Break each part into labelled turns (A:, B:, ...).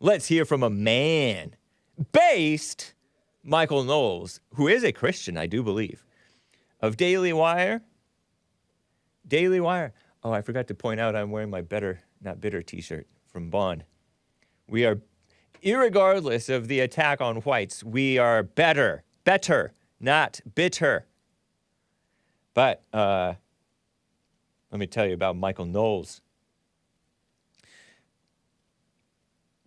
A: Let's hear from a man. Based, Michael Knowles, who is a Christian, I do believe, of Daily Wire. Daily Wire. Oh, I forgot to point out I'm wearing my Better Not Bitter t-shirt from Bond. We are, irregardless of the attack on whites, we are better, not bitter. But let me tell you about Michael Knowles.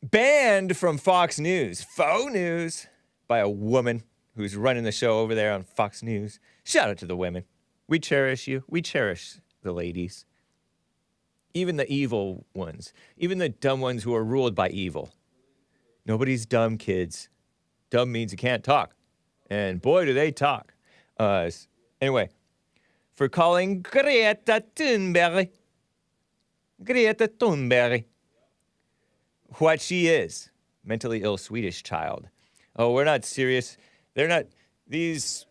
A: Banned from Fox News, faux news, by a woman who's running the show over there on Fox News. Shout out to the women. We cherish you. We cherish the ladies. Even the evil ones. Even the dumb ones who are ruled by evil. Nobody's dumb, kids. Dumb means you can't talk. And boy, do they talk. Anyway, for calling Greta Thunberg what she is, mentally ill Swedish child. Oh, we're not serious. They're not, these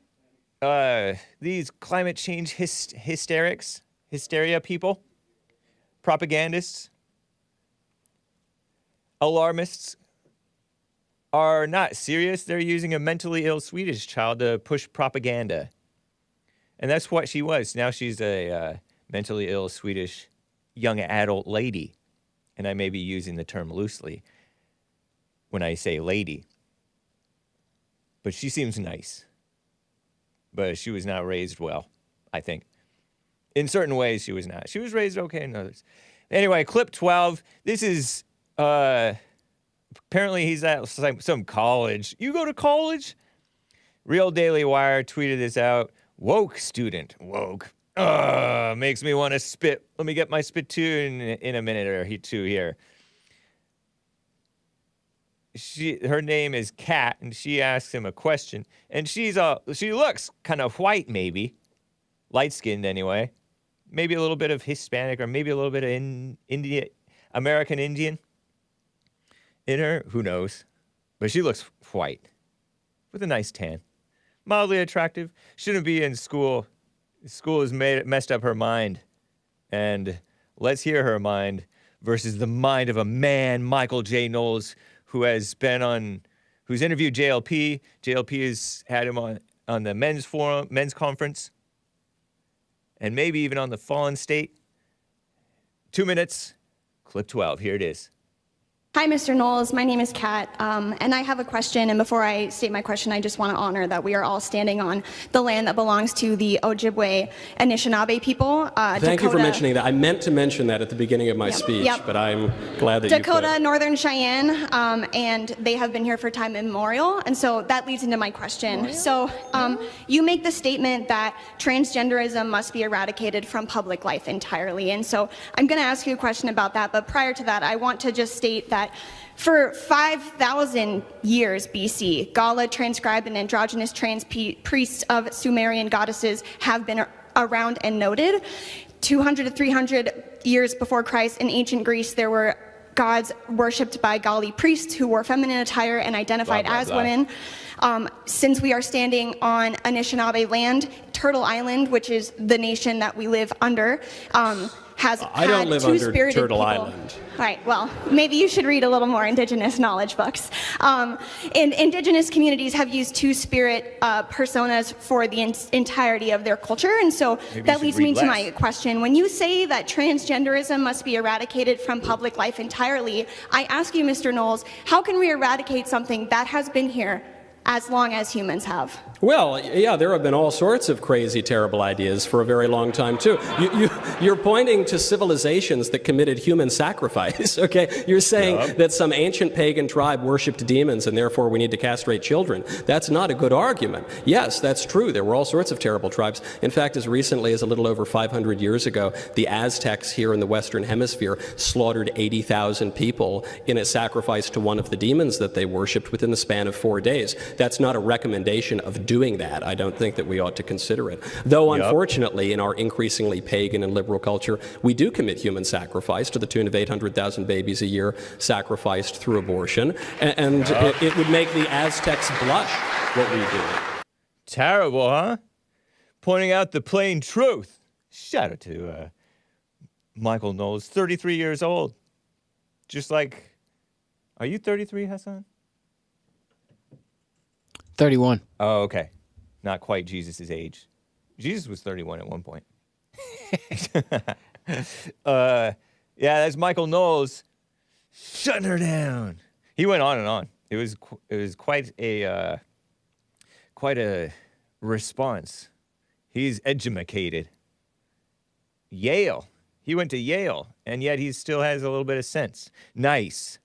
A: climate change hysteria people, propagandists, alarmists are not serious. They're using a mentally ill Swedish child to push propaganda. And that's what she was. Now she's a mentally ill Swedish young adult lady. And I may be using the term loosely when I say lady. But she seems nice. But she was not raised well, I think. In certain ways, she was not. She was raised okay in others. Anyway, clip 12. This is, apparently he's at some college. You go to college? Real Daily Wire tweeted this out. Woke student. Woke. Makes me want to spit. Let me get my spit too in a minute or two here. Her name is Kat, and she asks him a question. And she looks kind of white, maybe. Light-skinned, anyway. Maybe a little bit of Hispanic, or maybe a little bit of American Indian in her. Who knows? But she looks white. With a nice tan. Mildly attractive. Shouldn't be in school. School has messed up her mind. And let's hear her mind versus the mind of a man, Michael J. Knowles, who's interviewed JLP. JLP has had him on the men's forum, men's conference, and maybe even on the Fallen State. 2 minutes, clip 12. Here it is.
B: Hi, Mr. Knowles. My name is Kat, and I have a question. And before I state my question, I just want to honor that we are all standing on the land that belongs to the Ojibwe Anishinaabe people.
C: Thank you for mentioning that. I meant to mention that at the beginning of my speech, but I'm glad that
B: Dakota, Northern Cheyenne, and they have been here for time immemorial. And so that leads into my question. So you make the statement that transgenderism must be eradicated from public life entirely. And so I'm going to ask you a question about that. But prior to that, I want to just state that for 5,000 years BC, Gala transcribed and androgynous trans priests of Sumerian goddesses have been around and noted. 200 to 300 years before Christ in ancient Greece, there were gods worshipped by Gali priests who wore feminine attire and identified as women. Since we are standing on Anishinaabe land, Turtle Island, which is the nation that we live under, has
C: I don't live under Turtle Island.
B: All right, well, maybe you should read a little more indigenous knowledge books. Indigenous communities have used two-spirit personas for the entirety of their culture, and so that leads me to my question. When you say that transgenderism must be eradicated from public life entirely, I ask you, Mr. Knowles, how can we eradicate something that has been here as long as humans have?
C: Well, yeah, there have been all sorts of crazy, terrible ideas for a very long time, too. You're pointing to civilizations that committed human sacrifice, okay? You're saying that some ancient pagan tribe worshipped demons and therefore we need to castrate children. That's not a good argument. Yes, that's true. There were all sorts of terrible tribes. In fact, as recently as a little over 500 years ago, the Aztecs here in the Western Hemisphere slaughtered 80,000 people in a sacrifice to one of the demons that they worshipped within the span of 4 days. That's not a recommendation of doing that. I don't think that we ought to consider it. Though, unfortunately, in our increasingly pagan and liberal culture, we do commit human sacrifice to the tune of 800,000 babies a year sacrificed through abortion. And it would make the Aztecs blush what we do.
A: Terrible, huh? Pointing out the plain truth. Shout out to Michael Knowles, 33 years old. Just like Are you 33, Hassan?
D: 31.
A: Oh, okay. Not quite Jesus' age. Jesus was 31 at one point. Yeah, that's Michael Knowles shutting her down. He went on and on. It was quite a response. He's educated. Yale. He went to Yale, and yet he still has a little bit of sense. Nice.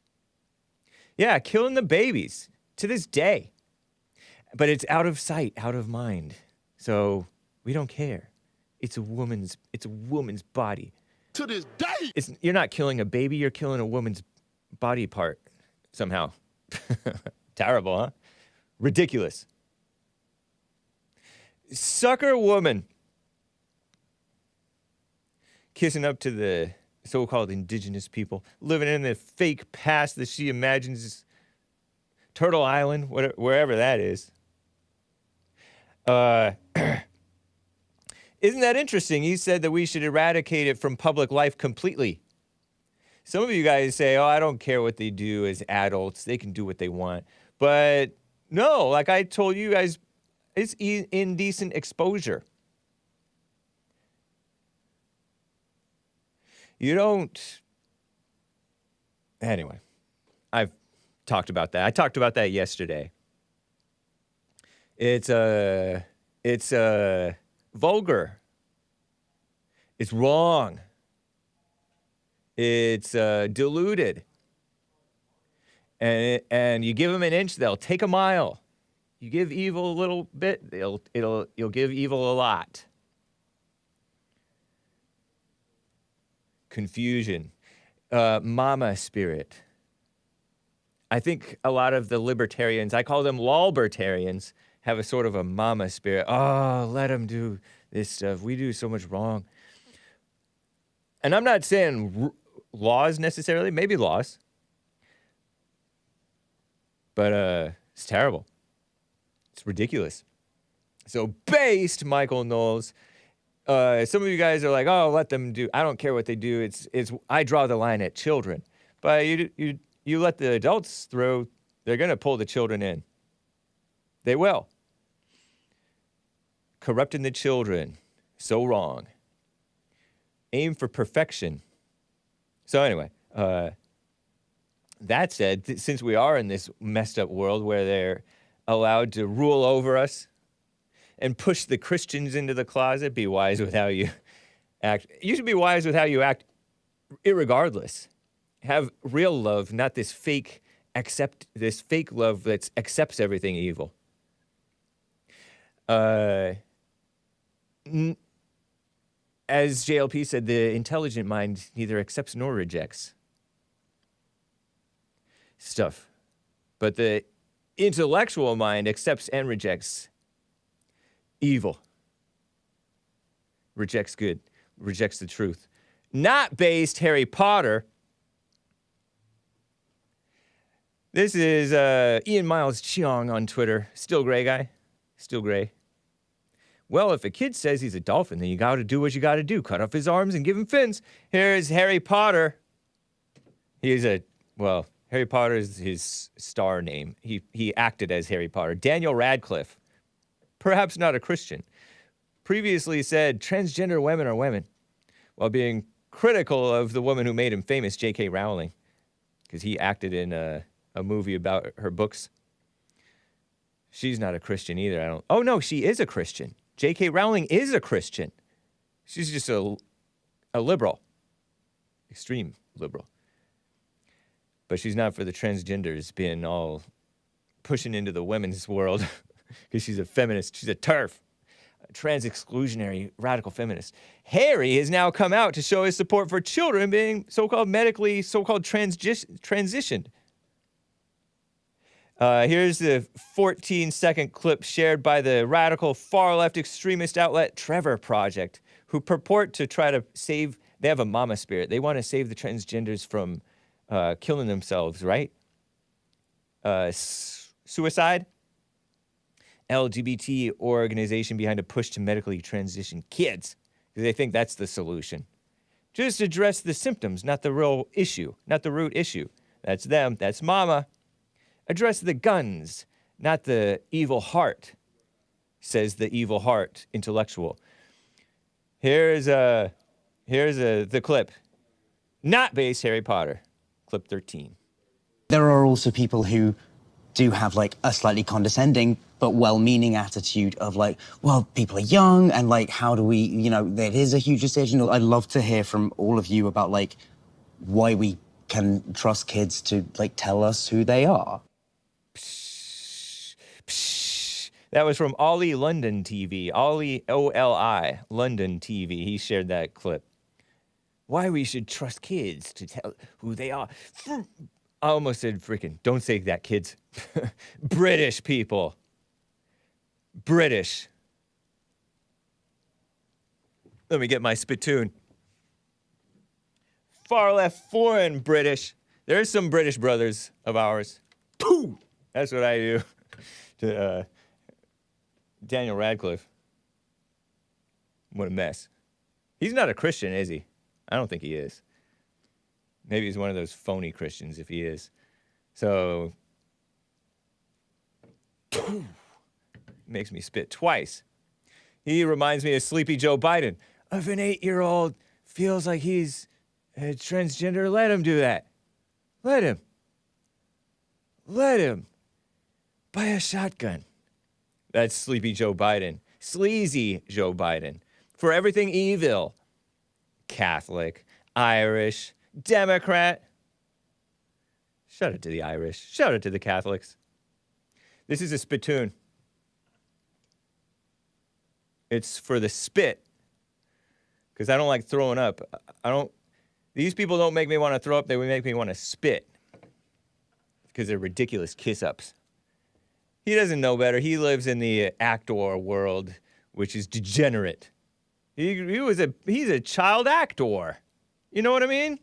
A: Yeah, killing the babies to this day. But it's out of sight, out of mind. So we don't care. It's a woman's body.
E: To this day.
A: You're not killing a baby, you're killing a woman's body part somehow. Terrible, huh? Ridiculous. Sucker woman. Kissing up to the so-called indigenous people, living in the fake past that she imagines Turtle Island, wherever that is. Isn't that interesting? He said that we should eradicate it from public life completely. Some of you guys say, oh, I don't care what they do as adults. They can do what they want. But no, like I told you guys, it's indecent exposure. You don't... Anyway, I've talked about that. I talked about that yesterday. It's vulgar. It's wrong. It's diluted. And you give them an inch, they'll take a mile. You give evil a little bit, you'll give evil a lot. Confusion. Mama spirit. I think a lot of the libertarians, I call them lolbertarians, have a sort of a mama spirit. Oh, let them do this stuff. We do so much wrong. And I'm not saying laws necessarily, maybe laws. But it's terrible. It's ridiculous. So based, Michael Knowles. Some of you guys are like, oh, let them do. I don't care what they do. It's I draw the line at children. But you let the adults through, they're going to pull the children in. They will. Corrupting the children. So wrong. Aim for perfection. So anyway, that said, since we are in this messed up world where they're allowed to rule over us and push the Christians into the closet, be wise with how you act. You should be wise with how you act irregardless. Have real love, not this fake love that accepts everything evil. As JLP said, the intelligent mind neither accepts nor rejects stuff. But the intellectual mind accepts and rejects evil. Rejects good. Rejects the truth. Not based Harry Potter. This is Ian Miles Cheong on Twitter. Still gray guy. Still gray. Well, if a kid says he's a dolphin, then you got to do what you got to do. Cut off his arms and give him fins. Here's Harry Potter. Harry Potter is his star name. He acted as Harry Potter. Daniel Radcliffe, perhaps not a Christian, previously said transgender women are women, while being critical of the woman who made him famous, J.K. Rowling, because he acted in a movie about her books. She's not a Christian either. Oh, no, she is a Christian. J.K. Rowling is a Christian. She's just a liberal, extreme liberal. But she's not for the transgenders being all pushing into the women's world because she's a feminist. She's a TERF, a trans-exclusionary radical feminist. Harry has now come out to show his support for children being so-called medically transitioned. Here's the 14-second clip shared by the radical far-left extremist outlet Trevor Project, who purport to try to save... They have a mama spirit. They want to save the transgenders from killing themselves, right? Suicide? LGBT organization behind a push to medically transition kids, because they think that's the solution. Just address the symptoms, not the real issue, not the root issue. That's them. That's mama. Address the guns, not the evil heart, says the evil heart intellectual. Here's the clip. Not based Harry Potter. Clip 13.
D: There are also people who do have like a slightly condescending but well-meaning attitude of like, well, people are young and like, how do we, you know, there is a huge decision. I'd love to hear from all of you about like why we can trust kids to like tell us who they are.
A: Psh, psh. That was from Ollie London TV. Ollie, O-L-I, London TV. He shared that clip. Why we should trust kids to tell who they are. I almost said freaking, don't say that, kids. British people. British. Let me get my spittoon. Far left foreign British. There's some British brothers of ours. Pooh! That's what I do to Daniel Radcliffe. What a mess. He's not a Christian, is he? I don't think he is. Maybe he's one of those phony Christians if he is. So, makes me spit twice. He reminds me of Sleepy Joe Biden. If an 8-year-old feels like he's a transgender, let him do that. Let him. Let him. Buy a shotgun. That's Sleepy Joe Biden. Sleazy Joe Biden. For everything evil. Catholic, Irish, Democrat. Shout out to the Irish. Shout out to the Catholics. This is a spittoon. It's for the spit. Because I don't like throwing up. These people don't make me want to throw up. They would make me want to spit. Because they're ridiculous kiss-ups. He doesn't know better. He lives in the actor world, which is degenerate. He's a child actor. You know what I mean?